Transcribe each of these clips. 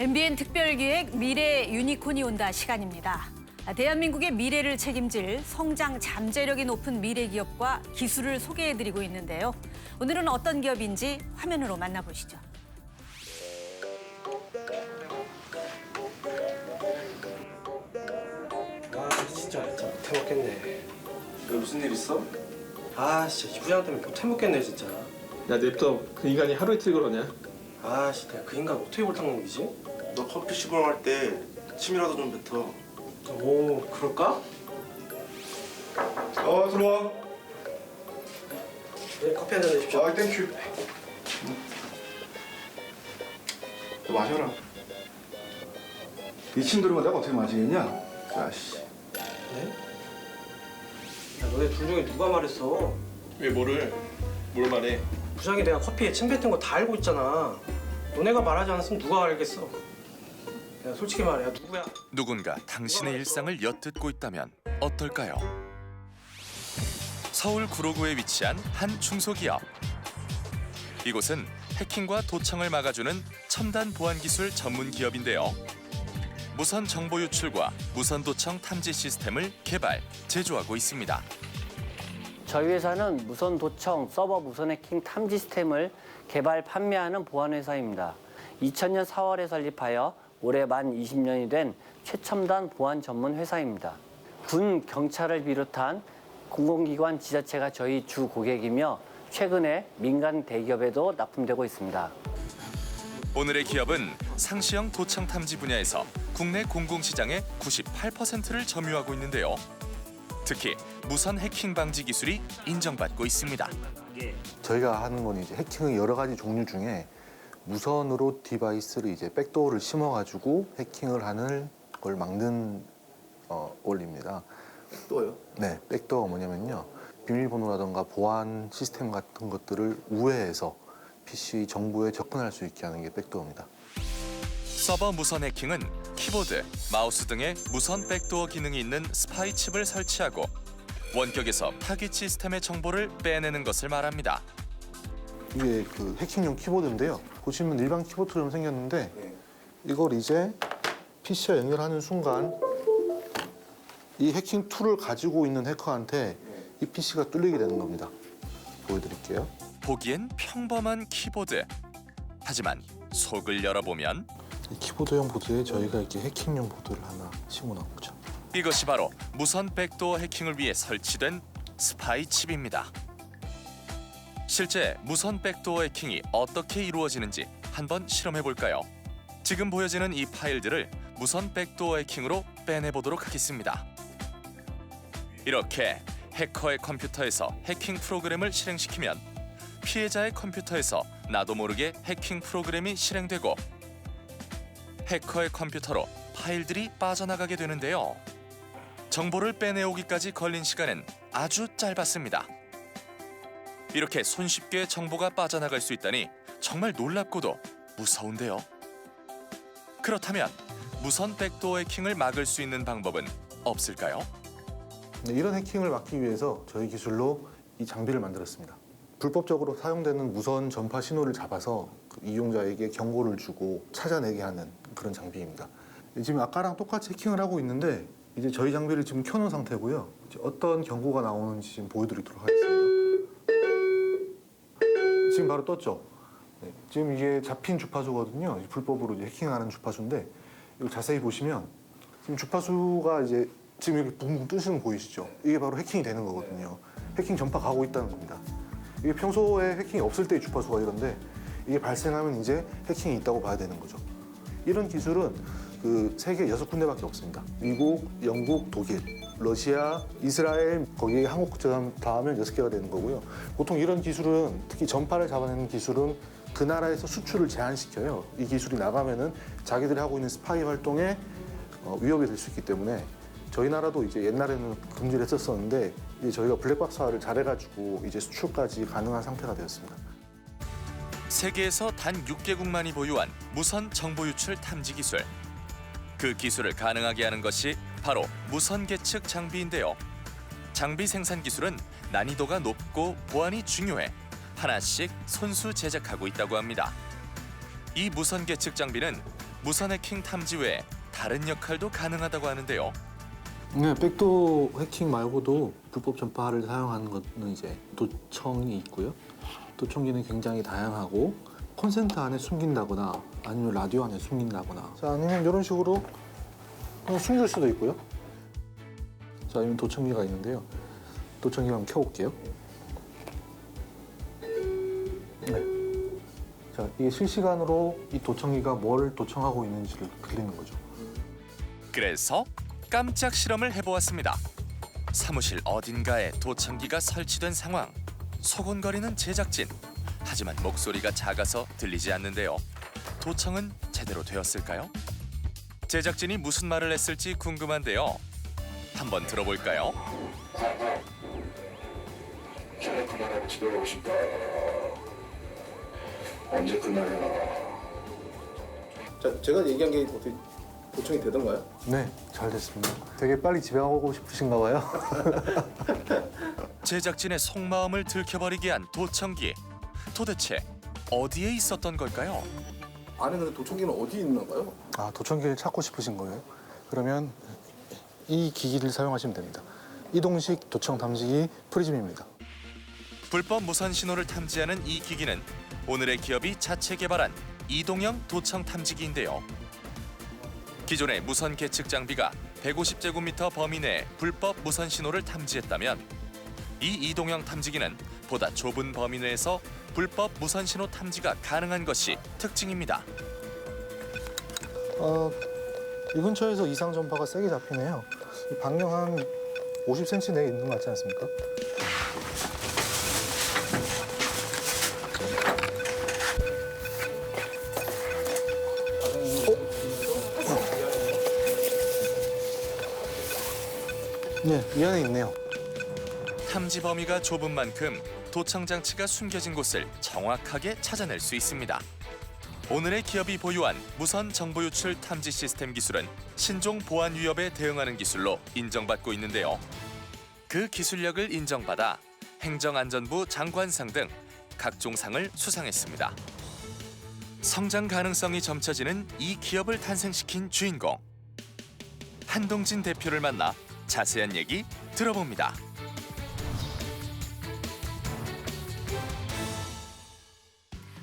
MBN 특별기획 미래 유니콘이 온다 시간입니다. 대한민국의 미래를 책임질 성장 잠재력이 높은 미래 기업과 기술을 소개해드리고 있는데요. 오늘은 어떤 기업인지 화면으로 만나보시죠. 진짜 못 해먹겠네. 왜 무슨 일 있어? 진짜 이 부장 때문에 못 해먹겠네 진짜. 야 냅둬. 그 인간이 하루 이틀 그러냐? 내가 그 인간 어떻게 골탕 먹이지? 너 커피 시공할 때 침이라도 좀 뱉어. 오, 그럴까? 들어와. 네, 커피 한잔 해주십시오. 땡큐. 너 마셔라. 이 침 들으면 내가 어떻게 마시겠냐? 자씨. 네? 야, 너네 둘 중에 누가 말했어? 왜 뭘 말해? 부장이 내가 커피에 침 뱉은 거 다 알고 있잖아. 너네가 말하지 않았으면 누가 알겠어? 야, 솔직히 말해, 야, 누구야? 누군가 당신의 일상을 엿듣고 있다면 어떨까요? 서울 구로구에 위치한 한 중소기업. 이곳은 해킹과 도청을 막아주는 첨단 보안 기술 전문 기업인데요. 무선 정보 유출과 무선 도청 탐지 시스템을 개발, 제조하고 있습니다. 저희 회사는 무선 도청, 서버 무선 해킹 탐지 시스템을 개발, 판매하는 보안 회사입니다. 2000년 4월에 설립하여 올해 만 20년이 된 최첨단 보안 전문 회사입니다. 군, 경찰을 비롯한 공공기관, 지자체가 저희 주 고객이며 최근에 민간 대기업에도 납품되고 있습니다. 오늘의 기업은 상시형 도청 탐지 분야에서 국내 공공시장의 98%를 점유하고 있는데요. 특히 무선 해킹 방지 기술이 인정받고 있습니다. 저희가 하는 건 이제 해킹의 여러 가지 종류 중에 무선으로 디바이스를 이제 백도어를 심어가지고 해킹을 하는 걸 막는 원리입니다. 백도어요? 네, 백도어가 뭐냐면요. 비밀번호라든가 보안 시스템 같은 것들을 우회해서 PC 정보에 접근할 수 있게 하는 게 백도어입니다. 서버 무선 해킹은 키보드, 마우스 등의 무선 백도어 기능이 있는 스파이 칩을 설치하고 원격에서 타깃 시스템의 정보를 빼내는 것을 말합니다. 이게 그 해킹용 키보드인데요. 보시면 일반 키보드처럼 생겼는데 이걸 이제 PC와 연결하는 순간 이 해킹 툴을 가지고 있는 해커한테 이 PC가 뚫리게 되는 겁니다. 보여드릴게요. 보기엔 평범한 키보드. 하지만 속을 열어보면 이 키보드형 보드에 저희가 이렇게 해킹용 보드를 하나 심어놓은 거죠. 이것이 바로 무선 백도어 해킹을 위해 설치된 스파이 칩입니다. 실제 무선 백도어 해킹이 어떻게 이루어지는지 한번 실험해볼까요? 지금 보여지는 이 파일들을 무선 백도어 해킹으로 빼내보도록 하겠습니다. 이렇게 해커의 컴퓨터에서 해킹 프로그램을 실행시키면 피해자의 컴퓨터에서 나도 모르게 해킹 프로그램이 실행되고 해커의 컴퓨터로 파일들이 빠져나가게 되는데요. 정보를 빼내오기까지 걸린 시간은 아주 짧았습니다. 이렇게 손쉽게 정보가 빠져나갈 수 있다니 정말 놀랍고도 무서운데요. 그렇다면 무선 백도어 해킹을 막을 수 있는 방법은 없을까요? 네, 이런 해킹을 막기 위해서 저희 기술로 이 장비를 만들었습니다. 불법적으로 사용되는 무선 전파 신호를 잡아서 그 이용자에게 경고를 주고 찾아내게 하는 그런 장비입니다. 지금 아까랑 똑같이 해킹을 하고 있는데 이제 저희 장비를 지금 켜놓은 상태고요. 이제 어떤 경고가 나오는지 지금 보여드리도록 하겠습니다. 지금 바로 떴죠? 네, 지금 이게 잡힌 주파수거든요. 불법으로 이제 해킹하는 주파수인데 이거 자세히 보시면 지금 주파수가 이제 지금 이렇게 붕붕 뜨시는 거 보이시죠? 이게 바로 해킹이 되는 거거든요. 해킹 전파 가고 있다는 겁니다. 이게 평소에 해킹이 없을 때의 주파수가 이런데 이게 발생하면 이제 해킹이 있다고 봐야 되는 거죠. 이런 기술은 그 세계 6군데밖에 없습니다. 미국, 영국, 독일, 러시아, 이스라엘, 거기에 한국 닿으면 6개가 되는 거고요. 보통 이런 기술은 특히 전파를 잡아내는 기술은 그 나라에서 수출을 제한시켜요. 이 기술이 나가면은 자기들이 하고 있는 스파이 활동에 위협이 될 수 있기 때문에 저희 나라도 이제 옛날에는 금지를 했었었는데 이제 저희가 블랙박스화를 잘해가지고 이제 수출까지 가능한 상태가 되었습니다. 세계에서 단 6개국만이 보유한 무선 정보 유출 탐지 기술. 그 기술을 가능하게 하는 것이 바로 무선 계측 장비인데요. 장비 생산 기술은 난이도가 높고 보안이 중요해 하나씩 손수 제작하고 있다고 합니다. 이 무선 계측 장비는 무선 해킹 탐지 외에 다른 역할도 가능하다고 하는데요. 네, 백도 해킹 말고도 불법 전파를 사용하는 것은 이제 도청이 있고요. 도청기는 굉장히 다양하고 콘센트 안에 숨긴다거나 아니면 라디오 안에 숨긴다거나 자, 아니면 이런 식으로 그냥 숨길 수도 있고요. 자, 아니면 도청기가 있는데요. 도청기 한번 켜볼게요. 네. 자, 이게 실시간으로 이 도청기가 뭘 도청하고 있는지를 들리는 거죠. 그래서 깜짝 실험을 해보았습니다. 사무실 어딘가에 도청기가 설치된 상황. 소곤거리는 제작진. 하지만 목소리가 작아서 들리지 않는데요. 도청은 제대로 되었을까요? 제작진이 무슨 말을 했을지 궁금한데요. 한번 들어볼까요? 전에 그만하고 집에 가고 싶다. 언제 끝나냐? 자, 제가 얘기한 게 어떻게 도청이 되던가요? 네, 잘 됐습니다. 되게 빨리 집에 가고 싶으신가 봐요. 제작진의 속마음을 들켜버리게 한 도청기. 도대체 어디에 있었던 걸까요? 안에 근데 도청기는 어디 있나 봐요? 아, 도청기를 찾고 싶으신 거예요? 그러면 이 기기를 사용하시면 됩니다. 이동식 도청 탐지기 프리즘입니다. 불법 무선 신호를 탐지하는 이 기기는 오늘의 기업이 자체 개발한 이동형 도청 탐지기인데요. 기존의 무선 계측 장비가 150제곱미터 범위 내에 불법 무선 신호를 탐지했다면 이 이동형 탐지기는 보다 좁은 범위 내에서 불법 무선 신호 탐지가 가능한 것이 특징입니다. 이 근처에서 이상 전파가 세게 잡히네요. 이 방향 한 50cm 내에 있는 것 같지 않습니까? 네, 이 안에 있네요. 탐지 범위가 좁은 만큼 도청 장치가 숨겨진 곳을 정확하게 찾아낼 수 있습니다. 오늘의 기업이 보유한 무선 정보 유출 탐지 시스템 기술은 신종 보안 위협에 대응하는 기술로 인정받고 있는데요. 그 기술력을 인정받아 행정안전부 장관상 등 각종 상을 수상했습니다. 성장 가능성이 점쳐지는 이 기업을 탄생시킨 주인공. 한동진 대표를 만나 자세한 얘기 들어봅니다.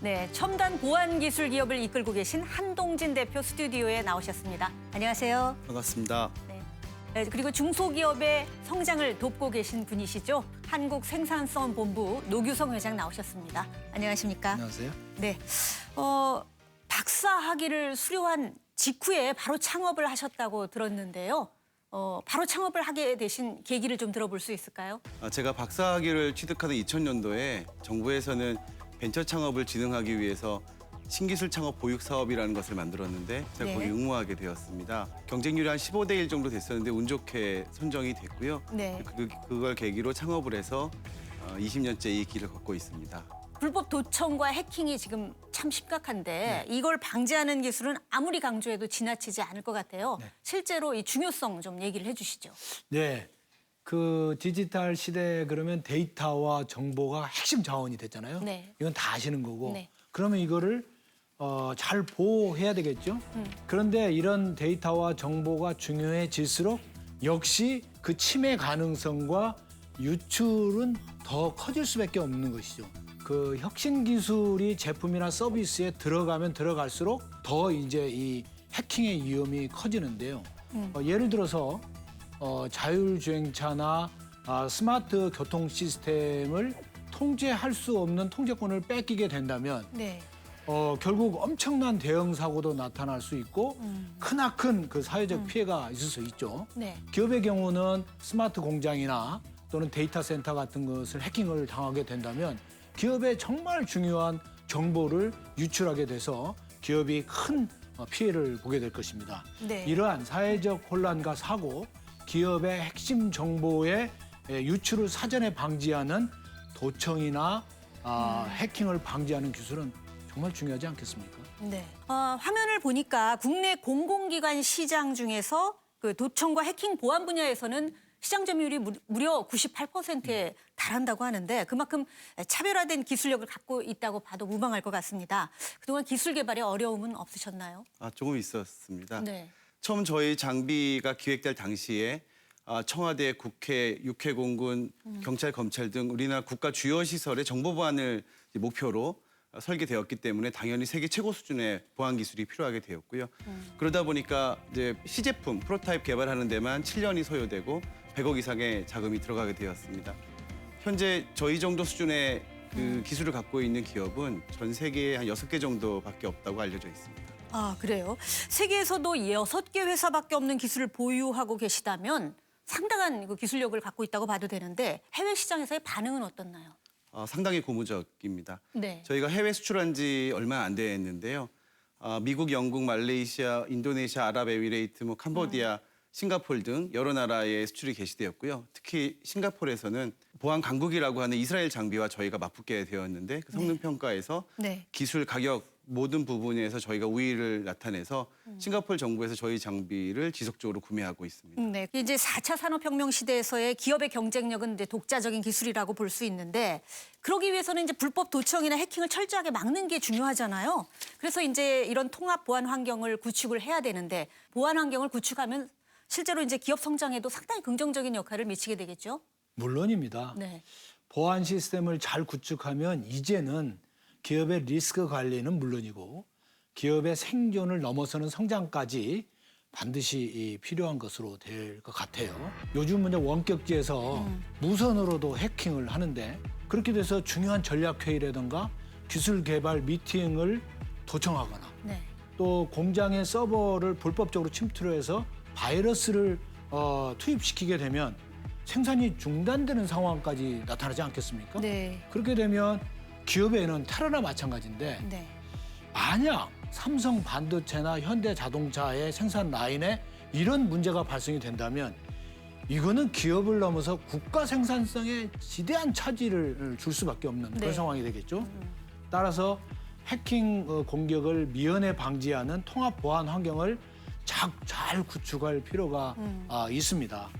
네, 첨단 보안 기술 기업을 이끌고 계신 한동진 대표 스튜디오에 나오셨습니다. 안녕하세요. 반갑습니다. 네, 그리고 중소기업의 성장을 돕고 계신 분이시죠. 한국생산성본부 노규성 회장 나오셨습니다. 안녕하십니까? 안녕하세요. 네, 박사 학위를 수료한 직후에 바로 창업을 하셨다고 들었는데요. 바로 창업을 하게 되신 계기를 좀 들어볼 수 있을까요? 제가 박사학위를 취득하던 2000년도에 정부에서는 벤처 창업을 진흥하기 위해서 신기술 창업 보육 사업이라는 것을 만들었는데 제가 네. 거기 응모하게 되었습니다. 경쟁률이 한 15대 1 정도 됐었는데 운 좋게 선정이 됐고요. 네. 그걸 계기로 창업을 해서 20년째 이 길을 걷고 있습니다. 불법 도청과 해킹이 지금 참 심각한데 이걸 방지하는 기술은 아무리 강조해도 지나치지 않을 것 같아요. 실제로 이 중요성 좀 얘기를 해주시죠. 네. 그 디지털 시대에 그러면 데이터와 정보가 핵심 자원이 됐잖아요. 네. 이건 다 아시는 거고. 네. 그러면 이거를 잘 보호해야 되겠죠. 그런데 이런 데이터와 정보가 중요해질수록 역시 그 침해 가능성과 유출은 더 커질 수밖에 없는 것이죠. 그 혁신 기술이 제품이나 서비스에 들어가면 들어갈수록 더 이제 이 해킹의 위험이 커지는데요. 예를 들어서 자율주행차나 스마트 교통 시스템을 통제할 수 없는 통제권을 뺏기게 된다면 네. 결국 엄청난 대형 사고도 나타날 수 있고 크나큰 그 사회적 피해가 있을 수 있죠. 네. 기업의 경우는 스마트 공장이나 또는 데이터 센터 같은 것을 해킹을 당하게 된다면 기업의 정말 중요한 정보를 유출하게 돼서 기업이 큰 피해를 보게 될 것입니다. 네. 이러한 사회적 혼란과 사고, 기업의 핵심 정보의 유출을 사전에 방지하는 도청이나 해킹을 방지하는 기술은 정말 중요하지 않겠습니까? 네. 화면을 보니까 국내 공공기관 시장 중에서 그 도청과 해킹 보안 분야에서는 시장 점유율이 무려 98%에 달한다고 하는데 그만큼 차별화된 기술력을 갖고 있다고 봐도 무방할 것 같습니다. 그동안 기술 개발에 어려움은 없으셨나요? 조금 있었습니다. 네. 처음 저희 장비가 기획될 당시에 청와대, 국회, 육해공군, 경찰, 검찰 등 우리나라 국가 주요 시설의 정보 보안을 목표로 설계되었기 때문에 당연히 세계 최고 수준의 보안 기술이 필요하게 되었고요. 그러다 보니까 이제 시제품, 프로타입 개발하는 데만 7년이 소요되고 100억 이상의 자금이 들어가게 되었습니다. 현재 저희 정도 수준의 그 기술을 갖고 있는 기업은 전 세계에 한 6개 정도밖에 없다고 알려져 있습니다. 아, 그래요? 세계에서도 6개 회사밖에 없는 기술을 보유하고 계시다면 상당한 그 기술력을 갖고 있다고 봐도 되는데 해외 시장에서의 반응은 어떻나요? 상당히 고무적입니다. 네. 저희가 해외 수출한 지 얼마 안 됐는데요. 미국, 영국, 말레이시아, 인도네시아, 아랍에미레이트, 캄보디아, 싱가포르 등 여러 나라에 수출이 개시되었고요. 특히 싱가포르에서는 보안 강국이라고 하는 이스라엘 장비와 저희가 맞붙게 되었는데 그 성능 평가에서 네. 기술, 가격 모든 부분에서 저희가 우위를 나타내서 싱가포르 정부에서 저희 장비를 지속적으로 구매하고 있습니다. 네, 이제 4차 산업혁명 시대에서의 기업의 경쟁력은 이제 독자적인 기술이라고 볼 수 있는데 그러기 위해서는 이제 불법 도청이나 해킹을 철저하게 막는 게 중요하잖아요. 그래서 이제 이런 통합 보안 환경을 구축을 해야 되는데 보안 환경을 구축하면 실제로 이제 기업 성장에도 상당히 긍정적인 역할을 미치게 되겠죠. 물론입니다. 네. 보안 시스템을 잘 구축하면 이제는 기업의 리스크 관리는 물론이고 기업의 생존을 넘어서는 성장까지 반드시 필요한 것으로 될 것 같아요. 요즘은 이제 원격지에서 무선으로도 해킹을 하는데 그렇게 돼서 중요한 전략회의라든가 기술 개발 미팅을 도청하거나 네. 또 공장의 서버를 불법적으로 침투를 해서 바이러스를 투입시키게 되면 생산이 중단되는 상황까지 나타나지 않겠습니까? 네. 그렇게 되면 기업에는 테러나 마찬가지인데 네. 만약 삼성 반도체나 현대 자동차의 생산 라인에 이런 문제가 발생이 된다면 이거는 기업을 넘어서 국가 생산성에 지대한 차질을 줄 수밖에 없는 네. 그런 상황이 되겠죠. 따라서 해킹 공격을 미연에 방지하는 통합 보안 환경을 잘 구축할 필요가 있습니다.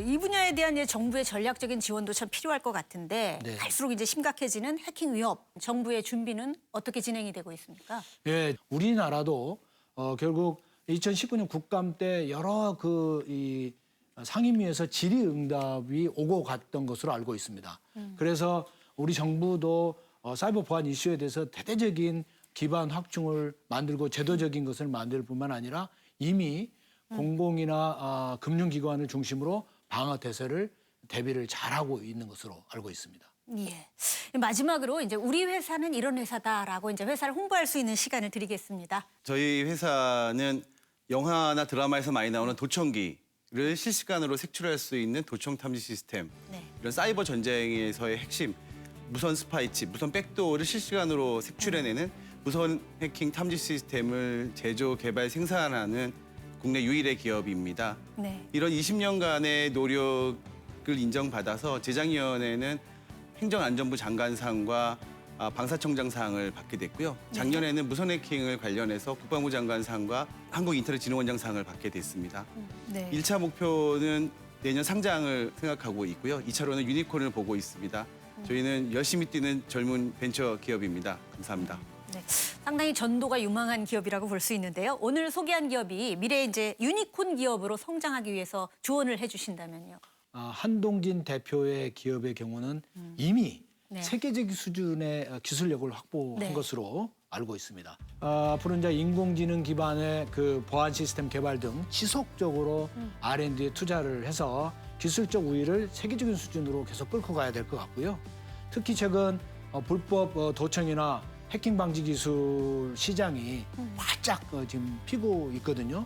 이 분야에 대한 이제 정부의 전략적인 지원도 참 필요할 것 같은데 네. 갈수록 이제 심각해지는 해킹 위협, 정부의 준비는 어떻게 진행이 되고 있습니까? 예, 우리나라도 결국 2019년 국감 때 여러 이 상임위에서 질의응답이 오고 갔던 것으로 알고 있습니다. 그래서 우리 정부도 사이버 보안 이슈에 대해서 대대적인 기반 확충을 만들고 제도적인 것을 만들 뿐만 아니라 이미 공공이나 금융기관을 중심으로 방어 대세를 대비를 잘하고 있는 것으로 알고 있습니다. 예. 마지막으로 이제 우리 회사는 이런 회사다라고 이제 회사를 홍보할 수 있는 시간을 드리겠습니다. 저희 회사는 영화나 드라마에서 많이 나오는 도청기를 실시간으로 색출할 수 있는 도청 탐지 시스템, 네. 이런 사이버 전쟁에서의 핵심, 무선 스파이칩, 무선 백도어를 실시간으로 색출해내는 무선 해킹 탐지 시스템을 제조, 개발, 생산하는 국내 유일의 기업입니다. 네. 이런 20년간의 노력을 인정받아서 재작년에는 행정안전부 장관상과 방사청장상을 받게 됐고요. 작년에는 무선 해킹을 관련해서 국방부 장관상과 한국인터넷진흥원장상을 받게 됐습니다. 네. 1차 목표는 내년 상장을 생각하고 있고요. 2차로는 유니콘을 보고 있습니다. 저희는 열심히 뛰는 젊은 벤처 기업입니다. 감사합니다. 네. 상당히 전도가 유망한 기업이라고 볼 수 있는데요. 오늘 소개한 기업이 미래에 이제 유니콘 기업으로 성장하기 위해서 조언을 해주신다면요. 한동진 대표의 기업의 경우는 이미 네. 세계적 수준의 기술력을 확보한 네. 것으로 알고 있습니다. 앞으로 이제 인공지능 기반의 그 보안 시스템 개발 등 지속적으로 R&D에 투자를 해서 기술적 우위를 세계적인 수준으로 계속 끌고 가야 될 것 같고요. 특히 최근 불법 도청이나 해킹 방지 기술 시장이 바짝 지금 피고 있거든요.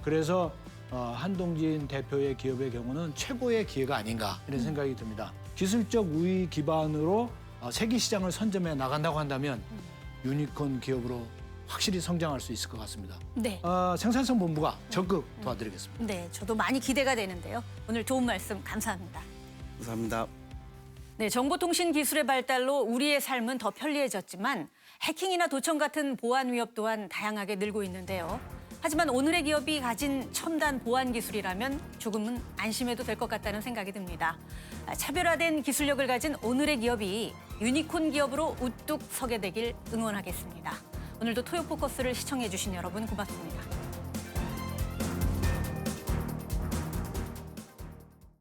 그래서 한동진 대표의 기업의 경우는 최고의 기회가 아닌가 이런 생각이 듭니다. 기술적 우위 기반으로 세계 시장을 선점해 나간다고 한다면 유니콘 기업으로 확실히 성장할 수 있을 것 같습니다. 네. 생산성 본부가 적극 도와드리겠습니다. 네, 저도 많이 기대가 되는데요. 오늘 좋은 말씀 감사합니다. 감사합니다. 네, 정보통신 기술의 발달로 우리의 삶은 더 편리해졌지만 해킹이나 도청 같은 보안 위협 또한 다양하게 늘고 있는데요. 하지만 오늘의 기업이 가진 첨단 보안 기술이라면 조금은 안심해도 될 것 같다는 생각이 듭니다. 차별화된 기술력을 가진 오늘의 기업이 유니콘 기업으로 우뚝 서게 되길 응원하겠습니다. 오늘도 토요 포커스를 시청해 주신 여러분 고맙습니다.